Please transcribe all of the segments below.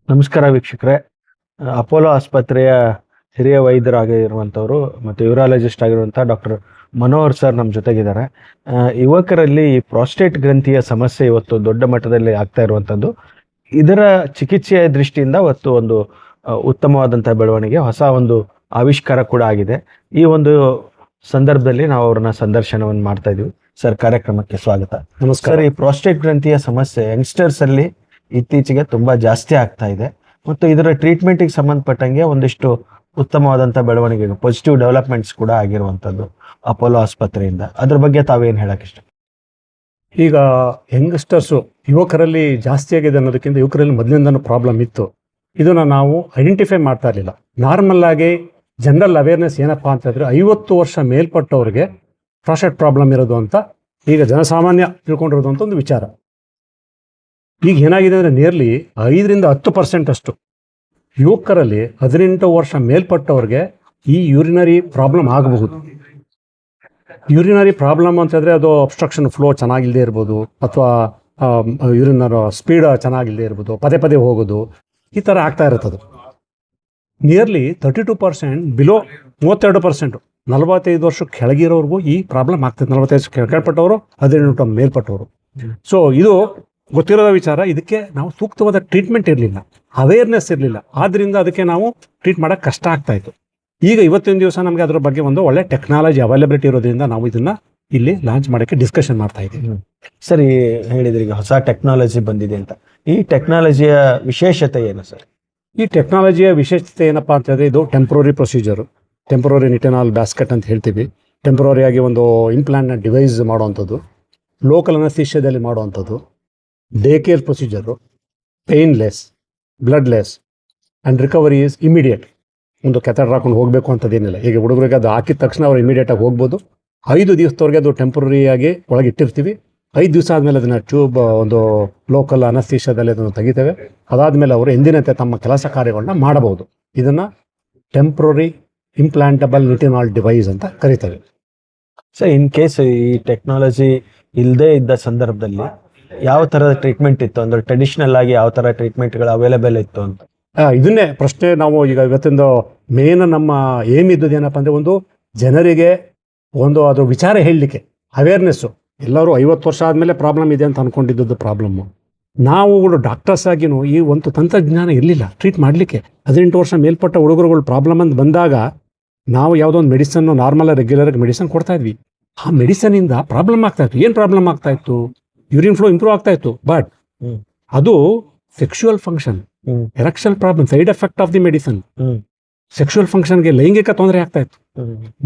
ನಮಸ್ಕಾರ ವೀಕ್ಷಕರೇ. ಅಪೋಲೋ ಆಸ್ಪತ್ರೆಯ ಹಿರಿಯ ವೈದ್ಯರಾಗಿರುವಂಥವರು ಮತ್ತು ಯೂರಾಲಜಿಸ್ಟ್ ಆಗಿರುವಂಥ ಡಾಕ್ಟರ್ ಮನೋಹರ್ ಸರ್ ನಮ್ಮ ಜೊತೆಗಿದ್ದಾರೆ. ಯುವಕರಲ್ಲಿ ಈ ಪ್ರಾಸ್ಟೇಟ್ ಗ್ರಂಥಿಯ ಸಮಸ್ಯೆ ಇವತ್ತು ದೊಡ್ಡ ಮಟ್ಟದಲ್ಲಿ ಆಗ್ತಾ ಇರುವಂಥದ್ದು. ಇದರ ಚಿಕಿತ್ಸೆಯ ದೃಷ್ಟಿಯಿಂದ ಇವತ್ತು ಒಂದು ಉತ್ತಮವಾದಂಥ ಬೆಳವಣಿಗೆ, ಹೊಸ ಒಂದು ಆವಿಷ್ಕಾರ ಕೂಡ ಆಗಿದೆ. ಈ ಒಂದು ಸಂದರ್ಭದಲ್ಲಿ ನಾವು ಅವ್ರನ್ನ ಸಂದರ್ಶನವನ್ನು ಮಾಡ್ತಾ ಇದ್ದೀವಿ. ಸರ್, ಕಾರ್ಯಕ್ರಮಕ್ಕೆ ಸ್ವಾಗತ. ನಮಸ್ಕಾರ. ಈ ಪ್ರಾಸ್ಟೇಟ್ ಗ್ರಂಥಿಯ ಸಮಸ್ಯೆ ಯಂಗ್ಸ್ಟರ್ಸ್ ಅಲ್ಲಿ ಇತ್ತೀಚೆಗೆ ತುಂಬಾ ಜಾಸ್ತಿ ಆಗ್ತಾ ಇದೆ ಮತ್ತು ಇದರ ಟ್ರೀಟ್ಮೆಂಟ್ಗೆ ಸಂಬಂಧಪಟ್ಟಂಗೆ ಒಂದಿಷ್ಟು ಉತ್ತಮವಾದಂಥ ಬೆಳವಣಿಗೆ, ಪಾಸಿಟಿವ್ ಡೆವಲಪ್ಮೆಂಟ್ಸ್ ಕೂಡ ಆಗಿರುವಂಥದ್ದು ಅಪೋಲೋ ಆಸ್ಪತ್ರೆಯಿಂದ. ಅದ್ರ ಬಗ್ಗೆ ತಾವೇನು ಹೇಳಕ್ಕೆ ಇಷ್ಟ? ಈಗ ಯಂಗ್ಸ್ಟರ್ಸು ಯುವಕರಲ್ಲಿ ಜಾಸ್ತಿ ಆಗಿದೆ ಅನ್ನೋದಕ್ಕಿಂತ ಯುವಕರಲ್ಲಿ ಮೊದಲಿಂದನೂ ಪ್ರಾಬ್ಲಮ್ ಇತ್ತು. ಇದನ್ನು ನಾವು ಐಡೆಂಟಿಫೈ ಮಾಡ್ತಾ ಇರಲಿಲ್ಲ. ನಾರ್ಮಲ್ ಆಗಿ ಜನರಲ್ ಅವೇರ್ನೆಸ್ ಏನಪ್ಪಾ ಅಂತಂದರೆ 50 ವರ್ಷ ಮೇಲ್ಪಟ್ಟವ್ರಿಗೆ ಪ್ರಾಸ್ಟೇಟ್ ಪ್ರಾಬ್ಲಮ್ ಇರೋದು ಅಂತ ಈಗ ಜನಸಾಮಾನ್ಯ ತಿಳ್ಕೊಂಡಿರೋದು ಅಂತ ಒಂದು ವಿಚಾರ. ಈಗ ಏನಾಗಿದೆ ಅಂದರೆ ನಿಯರ್ಲಿ 5-10% ಅಷ್ಟು ಯುವಕರಲ್ಲಿ 18 ವರ್ಷ ಮೇಲ್ಪಟ್ಟವ್ರಿಗೆ ಈ ಯೂರಿನರಿ ಪ್ರಾಬ್ಲಮ್ ಆಗಬಹುದು. ಯೂರಿನರಿ ಪ್ರಾಬ್ಲಮ್ ಅಂತಂದರೆ ಅದು ಅಬ್ಸ್ಟ್ರಕ್ಷನ್ ಫ್ಲೋ ಚೆನ್ನಾಗಿಲ್ಲದೆ ಇರ್ಬೋದು, ಅಥವಾ ಯೂರಿನರ್ ಸ್ಪೀಡ್ ಚೆನ್ನಾಗಿಲ್ಲದೆ ಇರ್ಬೋದು, ಪದೇ ಪದೇ ಹೋಗೋದು, ಈ ಥರ ಆಗ್ತಾ ಇರುತ್ತದು. ನಿಯರ್ಲಿ 32% ಬಿಲೋ 32%, 45 ವರ್ಷಕ್ಕೆ ಕೆಳಗಿರೋರ್ಗೂ ಈ ಪ್ರಾಬ್ಲಮ್ ಆಗ್ತದೆ. 45 ಕೆಳಪಟ್ಟವರು, 18 ಮೇಲ್ಪಟ್ಟವರು. ಸೊ ಇದು ಗೊತ್ತಿರೋ ವಿಚಾರ. ಇದಕ್ಕೆ ನಾವು ಸೂಕ್ತವಾದ ಟ್ರೀಟ್ಮೆಂಟ್ ಇರಲಿಲ್ಲ, ಅವೇರ್ನೆಸ್ ಇರಲಿಲ್ಲ. ಆದ್ದರಿಂದ ಅದಕ್ಕೆ ನಾವು ಟ್ರೀಟ್ ಮಾಡೋಕ್ಕೆ ಕಷ್ಟ ಆಗ್ತಾಯಿತ್ತು. ಈಗ ಇವತ್ತಿನ ದಿವಸ ನಮಗೆ ಅದರ ಬಗ್ಗೆ ಒಂದು ಒಳ್ಳೆ ಟೆಕ್ನಾಲಜಿ ಅವೈಲಬಿಲಿಟಿ ಇರೋದ್ರಿಂದ ನಾವು ಇದನ್ನ ಇಲ್ಲಿ ಲಾಂಚ್ ಮಾಡೋಕ್ಕೆ ಡಿಸ್ಕಷನ್ ಮಾಡ್ತಾ ಇದ್ದೀವಿ. ಸರಿ, ಹೇಳಿದ್ರಿ ಈಗ ಹೊಸ ಟೆಕ್ನಾಲಜಿ ಬಂದಿದೆ ಅಂತ. ಈ ಟೆಕ್ನಾಲಜಿಯ ವಿಶೇಷತೆ ಏನು ಸರ್? ಈ ಟೆಕ್ನಾಲಜಿಯ ವಿಶೇಷತೆ ಏನಪ್ಪ ಅಂತಂದರೆ, ಇದು ಟೆಂಪ್ರರಿ ಪ್ರೊಸೀಜರು, ಟೆಂಪ್ರರಿ ನಿಟೆನಾಲ್ ಬ್ಯಾಸ್ಕೆಟ್ ಅಂತ ಹೇಳ್ತೀವಿ. ಟೆಂಪ್ರರಿ ಆಗಿ ಒಂದು ಇಂಪ್ಲಾಂಟ್ನ ಡಿವೈಸ್ ಮಾಡುವಂಥದ್ದು, ಲೋಕಲ್ ಅನಸ್ಥೀಷಿಯಾದಲ್ಲಿ ಮಾಡುವಂಥದ್ದು, day care procedure, painless, bloodless, and recovery is immediate. ಒಂದು ಕೆಥೆಟರ್ ಹಾಕೊಂಡು ಹೋಗಬೇಕು ಅಂತದೇನಿಲ್ಲ. ಈಗ ಹುಡುಗರಿಗೆ ಅದು ಹಾಕಿದ ತಕ್ಷಣ ಅವ್ರು ಇಮಿಡಿಯೇಟಾಗಿ ಹೋಗ್ಬೋದು. 5 ದಿವಸದವರೆಗೆ ಅದು ಟೆಂಪ್ರರಿಯಾಗಿ ಒಳಗೆ ಇಟ್ಟಿರ್ತೀವಿ. 5 ದಿವಸ ಆದಮೇಲೆ ಅದನ್ನು ಟ್ಯೂಬ್ ಒಂದು ಲೋಕಲ್ ಅನಸ್ಥೀಷಿಯಾದಲ್ಲಿ ಅದನ್ನು ತೆಗಿತೇವೆ. ಅದಾದಮೇಲೆ ಅವರು ಎಂದಿನಂತೆ ತಮ್ಮ ಕೆಲಸ ಕಾರ್ಯಗಳನ್ನ ಮಾಡಬಹುದು. ಇದನ್ನು ಟೆಂಪ್ರರಿ ಇಂಪ್ಲಾಂಟಬಲ್ ನಿಟೆನಾಲ್ ಡಿವೈಸ್ ಅಂತ ಕರೀತೇವೆ. ಸರ್, ಇನ್ ಕೇಸ್ ಈ ಟೆಕ್ನಾಲಜಿ ಇಲ್ಲದೇ ಇದ್ದ ಸಂದರ್ಭದಲ್ಲಿ ಯಾವ ಥರದ ಟ್ರೀಟ್ಮೆಂಟ್ ಇತ್ತು ಅಂದರೆ, ಟ್ರೆಡಿಷನಲ್ ಆಗಿ ಯಾವ ಥರ ಟ್ರೀಟ್ಮೆಂಟ್ಗಳು ಅವೈಲೇಬಲ್ ಇತ್ತು ಅಂತ? ಇದನ್ನೇ ಪ್ರಶ್ನೆ. ನಾವು ಈಗ ಇವತ್ತಿಂದು ಮೇನ್ ನಮ್ಮ ಏಮ್ ಇದ್ದದ್ದು ಏನಪ್ಪ ಅಂದರೆ, ಒಂದು ಜನರಿಗೆ ಒಂದು ಅದ್ರ ವಿಚಾರ ಹೇಳಲಿಕ್ಕೆ ಅವೇರ್ನೆಸ್ಸು. ಎಲ್ಲರೂ 50 ವರ್ಷ ಆದಮೇಲೆ ಪ್ರಾಬ್ಲಮ್ ಇದೆ ಅಂತ ಅಂದ್ಕೊಂಡಿದ್ದು ಪ್ರಾಬ್ಲಮ್ಮು. ನಾವುಗಳು ಡಾಕ್ಟರ್ಸ್ ಆಗಿನೂ ಈ ಒಂದು ತಂತ್ರಜ್ಞಾನ ಇರಲಿಲ್ಲ ಟ್ರೀಟ್ ಮಾಡಲಿಕ್ಕೆ. 18 ವರ್ಷ ಮೇಲ್ಪಟ್ಟ ಹುಡುಗರುಗಳು ಪ್ರಾಬ್ಲಮ್ ಅಂತ ಬಂದಾಗ ನಾವು ಯಾವುದೋ ಒಂದು ಮೆಡಿಸನ್ನು ನಾರ್ಮಲ್ ರೆಗ್ಯುಲರ್ ಮೆಡಿಸನ್ ಕೊಡ್ತಾ ಇದ್ವಿ. ಆ ಮೆಡಿಸನಿಂದ ಪ್ರಾಬ್ಲಮ್ ಆಗ್ತಾಯಿತ್ತು. ಏನು ಪ್ರಾಬ್ಲಮ್ ಆಗ್ತಾಯಿತ್ತು? ಯೂರಿನ್ ಫ್ಲೋ ಇಂಪ್ರೂವ್ ಆಗ್ತಾಯಿತ್ತು, ಬಟ್ ಅದು sexual function, erection problem, side effect of the medicine. Sexual ಫಂಕ್ಷನ್ಗೆ ಲೈಂಗಿಕ ತೊಂದರೆ ಆಗ್ತಾ ಇತ್ತು.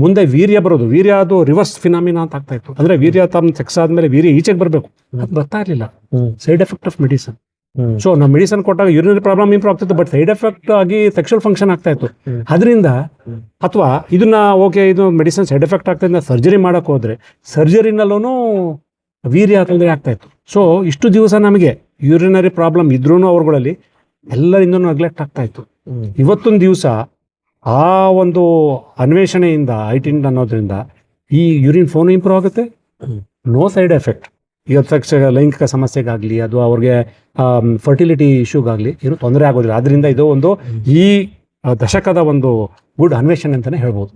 ಮುಂದೆ ವೀರ್ಯ ಬರೋದು, ವೀರ್ಯ ಅದು ರಿವರ್ಸ್ ಫಿನಾಮಿನಾ ಅಂತ ಆಗ್ತಾ ಇತ್ತು. ಅಂದರೆ ವೀರ್ಯ ತಮ್ಮ ಸೆಕ್ಸ್ ಆದಮೇಲೆ ವೀರ್ಯ ಈಚೆಗೆ ಬರಬೇಕು, ಅದು ಬರ್ತಾ ಇರಲಿಲ್ಲ. Side effect of medicine. So ನಾವು ಮೆಡಿಸನ್ ಕೊಟ್ಟಾಗ ಯೂರಿನರಿ ಪ್ರಾಬ್ಲಮ್ ಇಂಪ್ರೂವ್ ಆಗ್ತಿತ್ತು, ಬಟ್ ಸೈಡ್ ಎಫೆಕ್ಟ್ ಆಗಿ ಸೆಕ್ಷುವಲ್ ಫಂಕ್ಷನ್ ಆಗ್ತಾ ಇತ್ತು. ಅದರಿಂದ ಅಥವಾ ಇದನ್ನ ಓಕೆ, ಇದು ಮೆಡಿಸನ್ ಸೈಡ್ ಎಫೆಕ್ಟ್ ಆಗ್ತಾ ಸರ್ಜರಿ ಮಾಡೋಕೆ ಹೋದರೆ ಸರ್ಜರಿನಲ್ಲೂ ವೀರ್ಯ ತೊಂದರೆ ಆಗ್ತಾ ಇತ್ತು. ಸೊ ಇಷ್ಟು ದಿವಸ ನಮಗೆ ಯೂರಿನರಿ ಪ್ರಾಬ್ಲಮ್ ಇದ್ರೂ ಅವ್ರುಗಳಲ್ಲಿ ಎಲ್ಲರಿಂದನೂ ನೆಗ್ಲೆಕ್ಟ್ ಆಗ್ತಾ ಇತ್ತು. ಇವತ್ತೊಂದು ದಿವಸ ಆ ಒಂದು ಅನ್ವೇಷಣೆಯಿಂದ ಐಟಿನ್ ಅನ್ನೋದ್ರಿಂದ ಈ ಯೂರಿನ್ ಫ್ಲೋನು ಇಂಪ್ರೂವ್ ಆಗುತ್ತೆ, ನೋ ಸೈಡ್ ಎಫೆಕ್ಟ್. ಈಗ ಲೈಂಗಿಕ ಸಮಸ್ಯೆಗಾಗಲಿ ಅದು ಅವ್ರಿಗೆ ಫರ್ಟಿಲಿಟಿ ಇಶ್ಯೂಗಾಗಲಿ ಏನು ತೊಂದರೆ ಆಗೋದಿಲ್ಲ. ಆದ್ದರಿಂದ ಇದು ಒಂದು ಈ ದಶಕದ ಒಂದು ಗುಡ್ ಅನ್ವೇಷಣೆ ಅಂತಲೇ ಹೇಳ್ಬೋದು.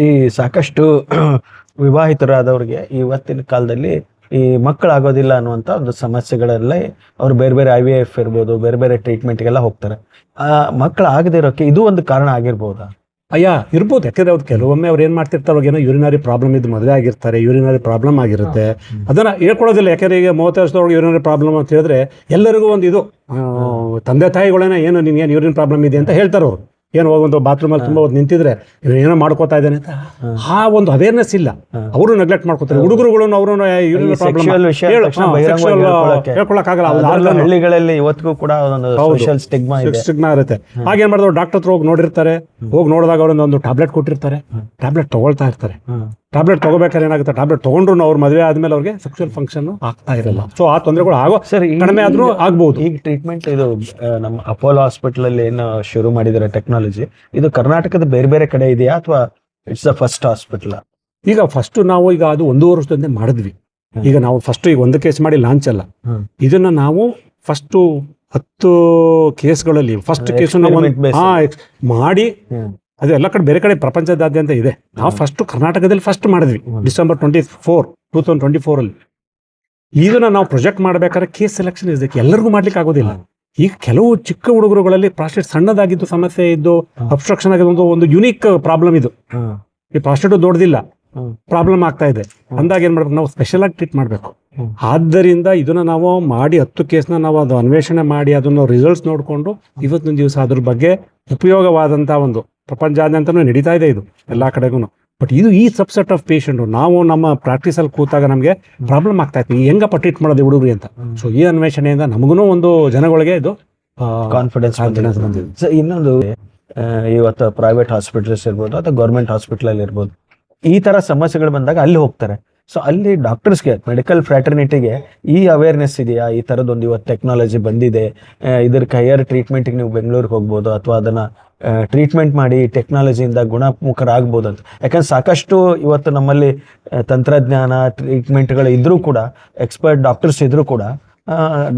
ಈ ಸಾಕಷ್ಟು ವಿವಾಹಿತರಾದವ್ರಿಗೆ ಇವತ್ತಿನ ಕಾಲದಲ್ಲಿ ಈ ಮಕ್ಕಳಾಗೋದಿಲ್ಲ ಅನ್ನುವಂಥ ಒಂದು ಸಮಸ್ಯೆಗಳಲ್ಲೇ ಅವ್ರು ಬೇರೆ ಬೇರೆ IVF ಇರ್ಬೋದು, ಬೇರೆ ಬೇರೆ ಟ್ರೀಟ್ಮೆಂಟ್ಗೆಲ್ಲ ಹೋಗ್ತಾರೆ. ಮಕ್ಕಳಾಗದಿರೋಕ್ಕೆ ಇದು ಒಂದು ಕಾರಣ ಆಗಿರ್ಬೋದಾ? ಇರ್ಬೋದು. ಯಾಕೆಂದರೆ ಅವ್ರು ಕೆಲವೊಮ್ಮೆ ಅವ್ರು ಏನು ಮಾಡ್ತಿರ್ತಾರೆ, ಅವ್ರಿಗೇನೋ ಯೂರಿನರಿ ಪ್ರಾಬ್ಲಮ್ ಇದು ಮದುವೆ ಆಗಿರ್ತಾರೆ, ಯೂರಿನರಿ ಪ್ರಾಬ್ಲಮ್ ಆಗಿರುತ್ತೆ, ಅದನ್ನು ಹೇಳ್ಕೊಡೋದಿಲ್ಲ. ಯಾಕೆಂದರೆ ಈಗ 30 ವರ್ಷದೊಳಗೆ ಯೂರಿನರಿ ಪ್ರಾಬ್ಲಮ್ ಅಂತ ಹೇಳಿದ್ರೆ ಎಲ್ಲರಿಗೂ ಒಂದು ಇದು ತಂದೆ ತಾಯಿಗಳೇನೋ ಏನು ನಿನ್ಗೇನು ಯೂರಿನ್ ಪ್ರಾಬ್ಲಮ್ ಇದೆ ಅಂತ ಹೇಳ್ತಾರೆ. ಅವರು ಏನೋ ಒಂದು ಬಾತ್ರೂಮಲ್ಲಿ ತುಂಬ ಹೊತ್ತು ನಿಂತಿದ್ರೆ ಏನೋ ಮಾಡ್ಕೋತಾ ಇದ್ದಾನೆ ಅಂತ ಆ ಒಂದು ಅವೇರ್ನೆಸ್ ಇಲ್ಲ. ಅವರು ನೆಗ್ಲೆಕ್ಟ್ ಮಾಡ್ಕೋತಾರೆ. ಹುಡುಗರುಗಳನ್ನು ಅವರು ಹೇಳ್ಕೊಳಕ್ಕಾಗಲ್ಲ. ಹಳ್ಳಿಗಳಲ್ಲಿ ಇವತ್ತಿಗೂ ಕೂಡ ಸ್ಟಿಗ್ಮಾ ಇರುತ್ತೆ. ಹಾಗೇನ್ ಮಾಡಿದ್ರು, ಡಾಕ್ಟರ್ ಹತ್ರ ಹೋಗಿ ನೋಡಿರ್ತಾರೆ. ಹೋಗಿ ನೋಡಿದಾಗ ಅವ್ರೊಂದು ಟ್ಯಾಬ್ಲೆಟ್ ಕೊಟ್ಟಿರ್ತಾರೆ, ಟ್ಯಾಬ್ಲೆಟ್ ತಗೊಳ್ತಾ ಇರ್ತಾರೆ. ಟ್ಯಾಬ್ಲೆಟ್ ತಗೋಬೇಕಾದ್ರೆ ಏನಾಗುತ್ತೆ, ಟ್ಯಾಬ್ಲೆಟ್ ತಗೊಂಡ್ರು ಅವ್ರ ಮದುವೆ ಆದ್ಮೇಲೆ ಅವ್ರಿಗೆ ಸೆಕ್ಷುವಲ್ ಫಂಕ್ಷನ್ ಆಗ್ತಾ ಇರಲ್ಲ. ಸೊ ಆ ತೊಂದರೆಗಳು ಆಗೋ ಕಡಿಮೆ ಆದ್ರೂ ಆಗ್ಬಹುದು. ಈಗ ಟ್ರೀಟ್ಮೆಂಟ್ ಇದು ನಮ್ಮ ಅಪೋಲೋ ಹಾಸ್ಪಿಟಲ್ ಅಲ್ಲಿ ಏನು ಶುರು ಮಾಡಿದ್ದಾರೆ ಟೆಕ್ನಾಲಜಿ, ಇದು ಕರ್ನಾಟಕದ ಬೇರೆ ಬೇರೆ ಕಡೆ ಇದೆಯಾ ಅಥವಾ ಇಟ್ಸ್ ದ ಫಸ್ಟ್ ಹಾಸ್ಪಿಟಲ್? ಈಗ ಫಸ್ಟ್ ನಾವು ಈಗ ಅದು 1 ವರ್ಷದಿಂದ ಮಾಡಿದ್ವಿ. ಈಗ ನಾವು ಫಸ್ಟ್ ಈಗ ಒಂದು ಕೇಸ್ ಮಾಡಿ ಲಾಂಚ್ ಅಲ್ಲ, ಇದನ್ನ ನಾವು ಫಸ್ಟು 10 ಕೇಸ್ಗಳಲ್ಲಿ ಫಸ್ಟ್ ಕೇಸು Experiment based. ಮಾಡಿ ಅದು ಎಲ್ಲ ಕಡೆ ಬೇರೆ ಕಡೆ ಪ್ರಪಂಚದಾದ್ಯಂತ ಇದೆ. ನಾವು ಫಸ್ಟ್ ಕರ್ನಾಟಕದಲ್ಲಿ ಫಸ್ಟ್ ಮಾಡಿದ್ವಿ ಡಿಸೆಂಬರ್ 2024 ಇದನ್ನ ನಾವು ಪ್ರೊಜೆಕ್ಟ್ ಮಾಡ್ಬೇಕಾದ್ರೆ ಕೇಸ್ ಸೆಲೆಕ್ಷನ್ ಇದಕ್ಕೆ ಎಲ್ಲರಿಗೂ ಮಾಡ್ಲಿಕ್ಕೆ ಆಗೋದಿಲ್ಲ. ಈಗ ಕೆಲವು ಚಿಕ್ಕ ಹುಡುಗರುಗಳಲ್ಲಿ ಪ್ರಾಸ್ಟೇಟ್ ಸಣ್ಣದಾಗಿದ್ದು ಸಮಸ್ಯೆ ಇದ್ದು ಅಬ್ಸ್ಟ್ರಕ್ಷನ್ ಆಗಿದ್ದು ಒಂದು ಯುನೀಕ್ ಪ್ರಾಬ್ಲಮ್ ಇದು. ಈ ಪ್ರಾಸ್ಟೇಟ್ ದೊಡ್ಡದಿಲ್ಲ, ಪ್ರಾಬ್ಲಮ್ ಆಗ್ತಾ ಇದೆ ಅಂದಾಗ ಏನ್ ಮಾಡ್ಬೇಕು, ನಾವು ಸ್ಪೆಷಲ್ ಆಗಿ ಟ್ರೀಟ್ ಮಾಡಬೇಕು. ಆದ್ದರಿಂದ ಇದನ್ನ ನಾವು ಮಾಡಿ 10 ಕೇಸ್ನ ನಾವು ಅದು ಅನ್ವೇಷಣೆ ಮಾಡಿ ಅದನ್ನು ರಿಸಲ್ಟ್ಸ್ ನೋಡಿಕೊಂಡು ಇವತ್ತಿನ ದಿವಸ ಅದ್ರ ಬಗ್ಗೆ ಉಪಯೋಗವಾದಂಥ ಒಂದು ಪ್ರಪಂಚಾದ್ಯಂತನೂ ನಡೀತಾ ಇದೆ ಇದು ಎಲ್ಲ ಕಡೆಗೂ. ಬಟ್ ಇದು ಈ ಸಬ್ಸೆಟ್ ಆಫ್ ಪೇಷಂಟು ನಾವು ನಮ್ಮ ಪ್ರಾಕ್ಟೀಸಲ್ಲಿ ಕೂತಾಗ ನಮಗೆ ಪ್ರಾಬ್ಲಮ್ ಆಗ್ತಾ ಇತ್ತು, ಹೆಂಗಪ್ಪ ಟ್ರೀಟ್ ಮಾಡೋದು ಹುಡುಗರು ಅಂತ. ಸೊ ಈ ಅನ್ವೇಷಣೆಯಿಂದ ನಮಗೂ ಒಂದು ಜನಗಳಿಗೆ ಇದು ಕಾನ್ಫಿಡೆನ್ಸ್ ಬಂದಿದೆ. ಸೊ ಇನ್ನೊಂದು ಇವತ್ತು ಪ್ರೈವೇಟ್ ಹಾಸ್ಪಿಟಲ್ಸ್ ಇರ್ಬೋದು ಅಥವಾ ಗೌರ್ಮೆಂಟ್ ಹಾಸ್ಪಿಟಲ್ ಇರ್ಬೋದು, ಈ ತರ ಸಮಸ್ಯೆಗಳು ಬಂದಾಗ ಅಲ್ಲಿ ಹೋಗ್ತಾರೆ. ಸೊ ಅಲ್ಲಿ ಡಾಕ್ಟರ್ಸ್ಗೆ, ಮೆಡಿಕಲ್ ಫ್ರಾಟರ್ನಿಟಿಗೆ ಈ ಅವೇರ್ನೆಸ್ ಇದೆಯಾ, ಈ ಥರದ್ದೊಂದು ಇವತ್ತು ಟೆಕ್ನಾಲಜಿ ಬಂದಿದೆ, ಇದಕ್ಕೆ ಹೈಯರ್ ಟ್ರೀಟ್ಮೆಂಟಿಗೆ ನೀವು ಬೆಂಗಳೂರಿಗೆ ಹೋಗ್ಬೋದು ಅಥವಾ ಅದನ್ನು ಟ್ರೀಟ್ಮೆಂಟ್ ಮಾಡಿ ಟೆಕ್ನಾಲಜಿಯಿಂದ ಗುಣಮುಖರಾಗ್ಬೋದು ಅಂತ. ಯಾಕಂದ್ರೆ ಸಾಕಷ್ಟು ಇವತ್ತು ನಮ್ಮಲ್ಲಿ ತಂತ್ರಜ್ಞಾನ ಟ್ರೀಟ್ಮೆಂಟ್ಗಳು ಇದ್ರೂ ಕೂಡ, ಎಕ್ಸ್ಪರ್ಟ್ ಡಾಕ್ಟರ್ಸ್ ಇದ್ರೂ ಕೂಡ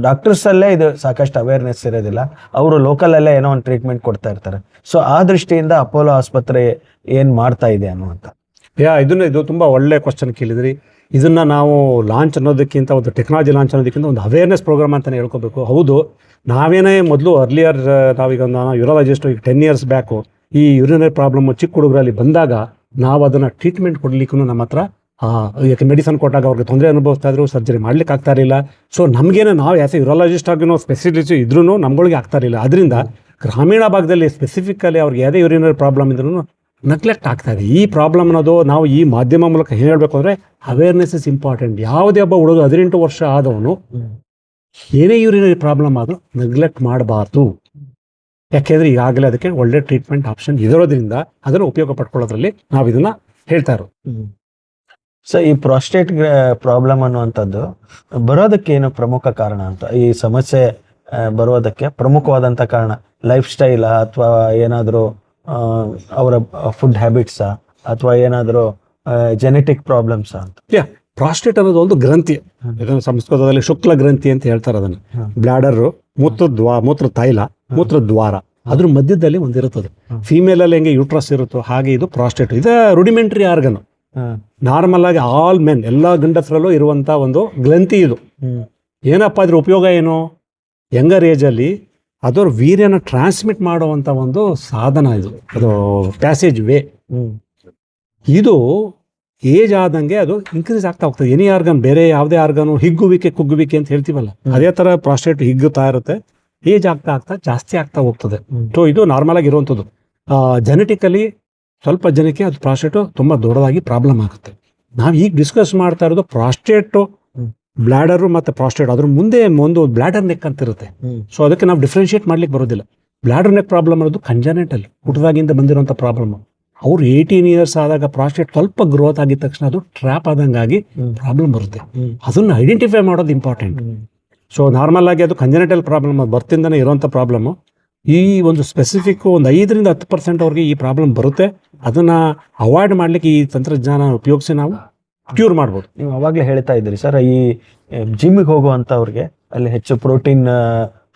ಡಾಕ್ಟರ್ಸಲ್ಲೇ ಇದು ಸಾಕಷ್ಟು ಅವೇರ್ನೆಸ್ ಇರೋದಿಲ್ಲ. ಅವರು ಲೋಕಲಲ್ಲೇ ಏನೋ ಒಂದು ಟ್ರೀಟ್ಮೆಂಟ್ ಕೊಡ್ತಾ ಇರ್ತಾರೆ. ಸೊ ಆ ದೃಷ್ಟಿಯಿಂದ ಅಪೋಲೋ ಆಸ್ಪತ್ರೆ ಏನು ಮಾಡ್ತಾ ಇದೆ ಅನ್ನುವಂಥ. ಇದು ತುಂಬ ಒಳ್ಳೆ ಕ್ವಶನ್ ಕೇಳಿದ್ರಿ. ಇದನ್ನ ನಾವು ಲಾಂಚ್ ಅನ್ನೋದಕ್ಕಿಂತ, ಒಂದು ಟೆಕ್ನಾಲಜಿ ಲಾಂಚ್ ಅನ್ನೋದಕ್ಕಿಂತ ಒಂದು ಅವೇರ್ನೆಸ್ ಪ್ರೋಗ್ರಾಮ್ ಅಂತಲೇ ಹೇಳ್ಕೋಬೇಕು. ಹೌದು, ನಾವೇನೇ ಮೊದಲು ಅರ್ಲಿಯರ್ ನಾವೀಗ ಯೂರಾಲಜಿಸ್ಟ್ ಈಗ 10 years ಬ್ಯಾಕು ಈ ಯೂರಿನರಿ ಪ್ರಾಬ್ಲಮ್ ಚಿಕ್ಕ ಹುಡುಗರಲ್ಲಿ ಬಂದಾಗ ನಾವು ಅದನ್ನು ಟ್ರೀಟ್ಮೆಂಟ್ ಕೊಡ್ಲಿಕ್ಕೂ ನಮ್ಮ ಹತ್ರ ಯಾಕೆ ಮೆಡಿಸನ್ ಕೊಟ್ಟಾಗ ಅವ್ರಿಗೆ ತೊಂದರೆ ಅನುಭವಿಸ್ತಾ ಇದ್ರು, ಸರ್ಜರಿ ಮಾಡ್ಲಿಕ್ಕೆ ಆಗ್ತಾ ಇರಲಿಲ್ಲ. ಸೊ ನಮಗೇನು ನಾವು ಆ್ಯಸ್ ಎ ಯೂರಾಲಜಿಸ್ಟ್ ಆಗಿ ಸ್ಪೆಸಿಲಿಟಿ ಇದ್ರೂ ನಮ್ಗಳಿಗೆ ಆಗ್ತಾ ಇರಲಿಲ್ಲ. ಅದರಿಂದ ಗ್ರಾಮೀಣ ಭಾಗದಲ್ಲಿ ಸ್ಪೆಸಿಫಿಕಲಿ ಅವ್ರಿಗೆ ಯಾವುದೇ ಯೂರಿನರಿ ಪ್ರಾಬ್ಲಮ್ ಇದ್ರೂ ನೆಗ್ಲೆಕ್ಟ್ ಆಗ್ತಾ ಇದೆ. ಈ ಪ್ರಾಬ್ಲಮ್ ಅನ್ನೋದು ನಾವು ಈ ಮಾಧ್ಯಮ ಮೂಲಕ ಹೇಳಬೇಕು ಅಂದರೆ ಅವೇರ್ನೆಸ್ ಇಸ್ ಇಂಪಾರ್ಟೆಂಟ್. ಯಾವುದೇ ಒಬ್ಬ ಹುಡುಗ 18 ವರ್ಷ ಆದವನು ಏನೇ ಯೂರಿನರಿ ಪ್ರಾಬ್ಲಮ್ ಆದರೂ ನೆಗ್ಲೆಕ್ಟ್ ಮಾಡಬಾರ್ದು. ಯಾಕೆಂದರೆ ಈಗಾಗಲೇ ಅದಕ್ಕೆ ಒಳ್ಳೆ ಟ್ರೀಟ್ಮೆಂಟ್ ಆಪ್ಷನ್ ಇರೋದ್ರಿಂದ ಅದನ್ನು ಉಪಯೋಗ ಪಡ್ಕೊಳ್ಳೋದ್ರಲ್ಲಿ ನಾವು ಇದನ್ನ ಹೇಳ್ತಾ ಇರೋದು. ಸೊ ಈ ಪ್ರಾಸ್ಟೇಟ್ ಪ್ರಾಬ್ಲಮ್ ಅನ್ನುವಂಥದ್ದು ಬರೋದಕ್ಕೆ ಏನು ಪ್ರಮುಖ ಕಾರಣ ಅಂತ, ಈ ಸಮಸ್ಯೆ ಬರೋದಕ್ಕೆ ಪ್ರಮುಖವಾದಂಥ ಕಾರಣ ಲೈಫ್ ಸ್ಟೈಲಾ ಅಥವಾ ಏನಾದರೂ ಅವರ ಫುಡ್ ಹ್ಯಾಬಿಟ್ಸಾ ಅಥವಾ ಏನಾದರೂ ಜೆನೆಟಿಕ್ ಪ್ರಾಬ್ಲಮ್ಸಾ ಅಂತ? ಪ್ರಾಸ್ಟೇಟ್ ಅನ್ನೋದು ಒಂದು ಗ್ರಂಥಿ, ಇದನ್ನು ಸಂಸ್ಕೃತದಲ್ಲಿ ಶುಕ್ಲ ಗ್ರಂಥಿ ಅಂತ ಹೇಳ್ತಾರೆ. ಅದನ್ನು ಬ್ಲಾಡರ್, ಮೂತ್ರ ತೈಲ, ಮೂತ್ರದ್ವಾರ, ಅದ್ರ ಮಧ್ಯದಲ್ಲಿ ಒಂದಿರುತ್ತದೆ. ಫಿಮೇಲ್ ಅಲ್ಲಿ ಹೆಂಗೆ ಯೂಟ್ರಸ್ ಇರುತ್ತೋ ಹಾಗೆ ಇದು ಪ್ರಾಸ್ಟೇಟ್. ಇದು ರೂಡಿಮೆಂಟರಿ ಆರ್ಗನ್. ನಾರ್ಮಲ್ ಆಗಿ ಆಲ್ ಮೆನ್, ಎಲ್ಲ ಗಂಡಸರಲ್ಲೂ ಇರುವಂತ ಒಂದು ಗ್ರಂಥಿ ಇದು. ಏನಪ್ಪ ಇದ್ರ ಉಪಯೋಗ ಏನು? ಯಂಗರ್ ಏಜ್ ಅಲ್ಲಿ ಅದರ ವೀರ್ಯನ ಟ್ರಾನ್ಸ್ಮಿಟ್ ಮಾಡುವಂತ ಒಂದು ಸಾಧನ ಇದು, ಅದು ಪ್ಯಾಸೇಜ್ ವೇ. ಇದು ಏಜ್ ಆದಂಗೆ ಅದು ಇನ್ಕ್ರೀಸ್ ಆಗ್ತಾ ಹೋಗ್ತದೆ. ಎನಿ ಆರ್ಗನ್, ಬೇರೆ ಯಾವುದೇ ಆರ್ಗನ್ ಹಿಗ್ಗುವಿಕೆ ಕುಗ್ಗುವಿಕೆ ಅಂತ ಹೇಳ್ತೀವಲ್ಲ, ಅದೇ ತರ ಪ್ರಾಸ್ಟೇಟ್ ಹಿಗ್ಗುತ್ತಾ ಇರುತ್ತೆ. ಏಜ್ ಆಗ್ತಾ ಆಗ್ತಾ ಜಾಸ್ತಿ ಆಗ್ತಾ ಹೋಗ್ತದೆ. ಸೊ ಇದು ನಾರ್ಮಲ್ ಆಗಿ ಇರುವಂಥದ್ದು. ಜೆನೆಟಿಕಲಿ ಸ್ವಲ್ಪ ಜನಕ್ಕೆ ಅದು ಪ್ರಾಸ್ಟೇಟು ತುಂಬ ದೊಡ್ಡದಾಗಿ ಪ್ರಾಬ್ಲಮ್ ಆಗುತ್ತೆ. ನಾವು ಈಗ ಡಿಸ್ಕಸ್ ಮಾಡ್ತಾ ಇರೋದು ಪ್ರಾಸ್ಟೇಟು, ಬ್ಲಾಡರು ಮತ್ತು ಪ್ರಾಸ್ಟೇಟ್. ಅದ್ರ ಮುಂದೆ ಒಂದು ಬ್ಲಾಡರ್ ನೆಕ್ ಅಂತ ಇರುತ್ತೆ. ಸೊ ಅದಕ್ಕೆ ನಾವು ಡಿಫ್ರೆನ್ಶಿಯೇಟ್ ಮಾಡ್ಲಿಕ್ಕೆ ಬರೋದಿಲ್ಲ. ಬ್ಲಾಡರ್ ನೆಕ್ ಪ್ರಾಬ್ಲಮ್ ಅನ್ನೋದು ಕಂಜನೆಂಟಲ್, ಹುಟ್ಟದಾಗಿಂದ ಬಂದಿರುವಂಥ ಪ್ರಾಬ್ಲಮ್. ಅವ್ರು 18 years ಆದಾಗ ಪ್ರಾಸ್ಟೇಟ್ ಸ್ವಲ್ಪ ಗ್ರೋತ್ ಆಗಿದ ತಕ್ಷಣ ಅದು ಟ್ರ್ಯಾಪ್ ಆದಂಗಾಗಿ ಪ್ರಾಬ್ಲಮ್ ಬರುತ್ತೆ. ಅದನ್ನು ಐಡೆಂಟಿಫೈ ಮಾಡೋದು ಇಂಪಾರ್ಟೆಂಟ್. ಸೊ ನಾರ್ಮಲ್ ಆಗಿ ಅದು ಕಂಜನೆಂಟಲ್ ಪ್ರಾಬ್ಲಮ್, ಬರ್ತಿಂದನೇ ಇರುವಂಥ ಪ್ರಾಬ್ಲಮ್ಮು. ಈ ಒಂದು ಸ್ಪೆಸಿಫಿಕ್ ಒಂದು 5-10% ಅವ್ರಿಗೆ ಈ ಪ್ರಾಬ್ಲಮ್ ಬರುತ್ತೆ. ಅದನ್ನ ಅವಾಯ್ಡ್ ಮಾಡ್ಲಿಕ್ಕೆ ಈ ತಂತ್ರಜ್ಞಾನ ಉಪಯೋಗಿಸಿ ನಾವು ಕ್ಯೂರ್ ಮಾಡ್ಬೋದು. ನೀವು ಅವಾಗಲೇ ಹೇಳ್ತಾ ಇದ್ದೀರಿ ಸರ್, ಈ ಜಿಮ್ಮಿಗೆ ಹೋಗುವಂಥವ್ರಿಗೆ ಅಲ್ಲಿ ಹೆಚ್ಚು ಪ್ರೋಟೀನ್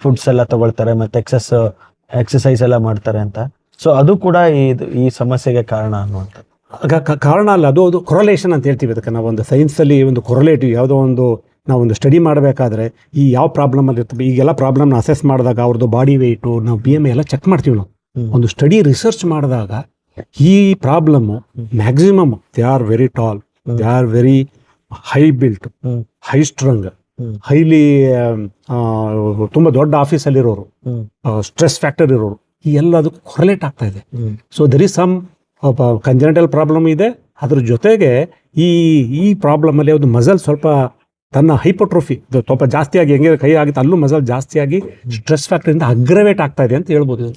ಫುಡ್ಸ್ ಎಲ್ಲ ತಗೊಳ್ತಾರೆ ಮತ್ತು ಎಕ್ಸಸೈಸ್ ಎಲ್ಲ ಮಾಡ್ತಾರೆ ಅಂತ. ಸೊ ಅದು ಕೂಡ ಈ ಸಮಸ್ಯೆಗೆ ಕಾರಣ ಅನ್ನುವಂಥದ್ದು. ಕಾರಣ ಅಲ್ಲ, ಅದು ಕೊರಲೇಷನ್ ಅಂತ ಹೇಳ್ತೀವಿ. ಅದಕ್ಕೆ ನಾವು ಒಂದು ಸೈನ್ಸಲ್ಲಿ ಒಂದು ಕೊರಲೇಟಿವ್ ಯಾವುದೋ ಒಂದು ನಾವೊಂದು ಸ್ಟಡಿ ಮಾಡಬೇಕಾದ್ರೆ ಈ ಯಾವ ಪ್ರಾಬ್ಲಮಲ್ಲಿ ಇರ್ತದೆ, ಈಗೆಲ್ಲ ಪ್ರಾಬ್ಲಮ್ನ ಅಸೆಸ್ ಮಾಡಿದಾಗ ಅವ್ರದ್ದು ಬಾಡಿ ವೆಯ್ಟು, ನಾವು BMI ಎಲ್ಲ ಚೆಕ್ ಮಾಡ್ತೀವಿ. ನಾವು ಒಂದು ಸ್ಟಡಿ ರಿಸರ್ಚ್ ಮಾಡಿದಾಗ ಈ problem maximum they are very tall, they are very high built, high ಸ್ಟ್ರಂಗ್, highly ತುಂಬ ದೊಡ್ಡ ಆಫೀಸಲ್ಲಿರೋರು, ಸ್ಟ್ರೆಸ್ ಫ್ಯಾಕ್ಟರ್ ಇರೋರು, ಈ ಎಲ್ಲ ಅದಕ್ಕೆ ಕೊರಲೇಟ್ ಆಗ್ತಾ ಇದೆ. So there is some congenital problem ಇದೆ. ಅದ್ರ ಜೊತೆಗೆ ಈ ಪ್ರಾಬ್ಲಮಲ್ಲಿ ಒಂದು ಮಸಲ್ ಸ್ವಲ್ಪ ತನ್ನ ಹೈಪೋಟ್ರೋಫಿ ಸ್ವಲ್ಪ ಜಾಸ್ತಿಯಾಗಿ, ಹೆಂಗೆ ಕೈ ಆಗುತ್ತೆ ಅಲ್ಲೂ ಮಸಲ್ ಜಾಸ್ತಿಯಾಗಿ ಸ್ಟ್ರೆಸ್ ಫ್ಯಾಕ್ಟರಿಂದ ಅಗ್ರವೇಟ್ ಆಗ್ತಾ ಇದೆ ಅಂತ ಹೇಳ್ಬೋದು.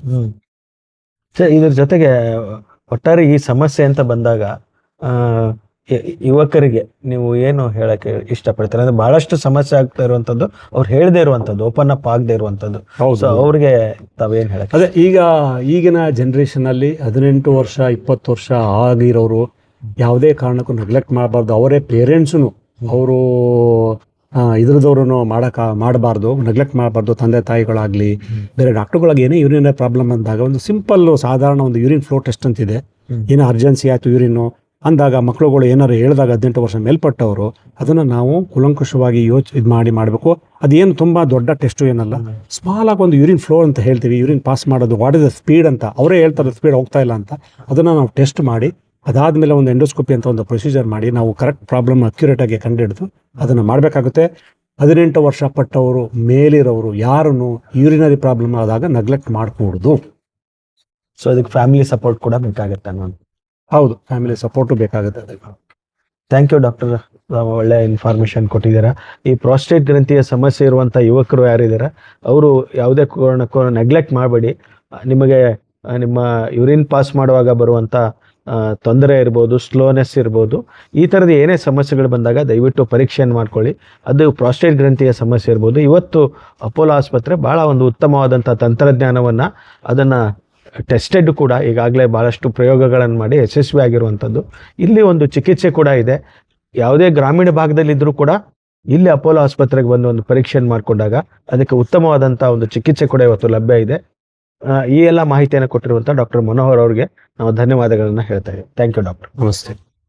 ಸರ್, ಇದ್ರ ಜೊತೆಗೆ ಒಟ್ಟಾರೆ ಈ ಸಮಸ್ಯೆ ಅಂತ ಬಂದಾಗ ಯುವಕರಿಗೆ ನೀವು ಏನು ಹೇಳಕ್ಕೆ ಇಷ್ಟಪಡ್ತಾರೆ? ಅಂದ್ರೆ ಬಹಳಷ್ಟು ಸಮಸ್ಯೆ ಆಗ್ತಾ ಇರುವಂಥದ್ದು ಅವ್ರು ಹೇಳದೇ ಇರುವಂಥದ್ದು, ಓಪನ್ ಅಪ್ ಆಗದೆ ಇರುವಂಥದ್ದು. ಸೊ ಅವ್ರಿಗೆ ತಾವೇನು ಹೇಳಕ್ಕೆ? ಅದೇ ಈಗಿನ ಜನ್ರೇಷನಲ್ಲಿ 18 ವರ್ಷ 20 ವರ್ಷ ಆಗಿರೋರು ಯಾವುದೇ ಕಾರಣಕ್ಕೂ ನೆಗ್ಲೆಕ್ಟ್ ಮಾಡಬಾರ್ದು. ಅವರೇ ಪೇರೆಂಟ್ಸು ಅವರು ಇದ್ರದವ್ರು ಮಾಡಬಾರ್ದು, ನೆಗ್ಲೆಕ್ಟ್ ಮಾಡಬಾರ್ದು. ತಂದೆ ತಾಯಿಗಳಾಗಲಿ ಬೇರೆ ಡಾಕ್ಟರ್ಗಳಾಗಿ ಏನೇ ಯೂರಿನ್ ಪ್ರಾಬ್ಲಮ್ ಅಂದಾಗ ಒಂದು ಸಿಂಪಲ್ ಸಾಧಾರಣ ಒಂದು ಯೂರಿನ್ ಫ್ಲೋ ಟೆಸ್ಟ್ ಅಂತಿದೆ. ಏನೋ ಅರ್ಜೆನ್ಸಿ ಆಯಿತು ಯೂರಿನ್ನು ಅಂದಾಗ ಮಕ್ಳುಗಳು ಏನಾರು ಹೇಳಿದಾಗ 18 ವರ್ಷ ಮೇಲ್ಪಟ್ಟವರು ಅದನ್ನು ನಾವು ಕುಲಂಕುಷವಾಗಿ ಇದು ಮಾಡಬೇಕು. ಅದೇನು ತುಂಬ ದೊಡ್ಡ ಟೆಸ್ಟು ಏನಲ್ಲ, ಸ್ಮಾಲ್ ಆಗಿ ಒಂದು ಯೂರಿನ್ ಫ್ಲೋ ಅಂತ ಹೇಳ್ತೀವಿ, ಯೂರಿನ್ ಪಾಸ್ ಮಾಡೋದು, ವಾಟ್ ಇಸ್ ದ ಸ್ಪೀಡ್ ಅಂತ ಅವರೇ ಹೇಳ್ತಾರೆ, ಸ್ಪೀಡ್ ಹೋಗ್ತಾ ಇಲ್ಲ ಅಂತ. ಅದನ್ನು ನಾವು ಟೆಸ್ಟ್ ಮಾಡಿ ಅದಾದಮೇಲೆ ಒಂದು ಎಂಡೋಸ್ಕೋಪಿ ಅಂತ ಒಂದು ಪ್ರೊಸೀಜರ್ ಮಾಡಿ ನಾವು ಕರೆಕ್ಟ್ ಪ್ರಾಬ್ಲಮ್ ಅಕ್ಯುರೇಟಾಗಿ ಕಂಡುಹಿಡಿದು ಅದನ್ನು ಮಾಡಬೇಕಾಗುತ್ತೆ. 18 ವರ್ಷ ಪಟ್ಟವರು ಮೇಲಿರೋರು ಯಾರನ್ನು ಯೂರಿನರಿ ಪ್ರಾಬ್ಲಮ್ ಆದಾಗ ನೆಗ್ಲೆಕ್ಟ್ ಮಾಡಕೂಡದು. ಸೊ ಅದಕ್ಕೆ ಫ್ಯಾಮಿಲಿ ಸಪೋರ್ಟ್ ಕೂಡ ಬೇಕಾಗುತ್ತೆ ನಾನು. ಹೌದು, ಫ್ಯಾಮಿಲಿ ಸಪೋರ್ಟು ಬೇಕಾಗುತ್ತೆ ಅದಕ್ಕೆ. ಥ್ಯಾಂಕ್ ಯು ಡಾಕ್ಟರ್, ಒಳ್ಳೆ ಇನ್ಫಾರ್ಮೇಶನ್ ಕೊಟ್ಟಿದ್ದೀರಾ. ಈ ಪ್ರಾಸ್ಟೇಟ್ ಗ್ರಂಥಿಯ ಸಮಸ್ಯೆ ಇರುವಂಥ ಯುವಕರು ಯಾರಿದ್ದಾರೆ ಅವರು ಯಾವುದೇ ಕಾರಣಕ್ಕೂ ನೆಗ್ಲೆಕ್ಟ್ ಮಾಡಬೇಡಿ. ನಿಮಗೆ ನಿಮ್ಮ ಯೂರಿನ್ ಪಾಸ್ ಮಾಡುವಾಗ ಬರುವಂಥ ತೊಂದರೆ ಇರ್ಬೋದು, ಸ್ಲೋನೆಸ್ ಇರ್ಬೋದು, ಈ ಥರದ ಏನೇ ಸಮಸ್ಯೆಗಳು ಬಂದಾಗ ದಯವಿಟ್ಟು ಪರೀಕ್ಷೆಯನ್ನು ಮಾಡ್ಕೊಳ್ಳಿ. ಅದು ಪ್ರಾಸ್ಟೇಟ್ ಗ್ರಂಥಿಯ ಸಮಸ್ಯೆ ಇರ್ಬೋದು. ಇವತ್ತು ಅಪೋಲೋ ಆಸ್ಪತ್ರೆ ಭಾಳ ಒಂದು ಉತ್ತಮವಾದಂಥ ತಂತ್ರಜ್ಞಾನವನ್ನು ಅದನ್ನು ಟೆಸ್ಟೆಡ್ ಕೂಡ ಈಗಾಗಲೇ ಭಾಳಷ್ಟು ಪ್ರಯೋಗಗಳನ್ನು ಮಾಡಿ ಯಶಸ್ವಿ ಆಗಿರುವಂಥದ್ದು. ಇಲ್ಲಿ ಒಂದು ಚಿಕಿತ್ಸೆ ಕೂಡ ಇದೆ. ಯಾವುದೇ ಗ್ರಾಮೀಣ ಭಾಗದಲ್ಲಿದ್ದರೂ ಕೂಡ ಇಲ್ಲಿ ಅಪೋಲೋ ಆಸ್ಪತ್ರೆಗೆ ಬಂದು ಒಂದು ಪರೀಕ್ಷೆಯನ್ನು ಮಾಡಿಕೊಂಡಾಗ ಅದಕ್ಕೆ ಉತ್ತಮವಾದಂಥ ಒಂದು ಚಿಕಿತ್ಸೆ ಕೂಡ ಇವತ್ತು ಲಭ್ಯ ಇದೆ. ಈ ಎಲ್ಲ ಮಾಹಿತಿಯನ್ನು ಕೊಟ್ಟಿರುವಂಥ ಡಾಕ್ಟರ್ ಮನೋಹರ್ ಅವರಿಗೆ ನಾವು ಧನ್ಯವಾದಗಳನ್ನು ಹೇಳ್ತಾ ಇದ್ದೀವಿ. Thank you doctor. ನಮಸ್ತೆ.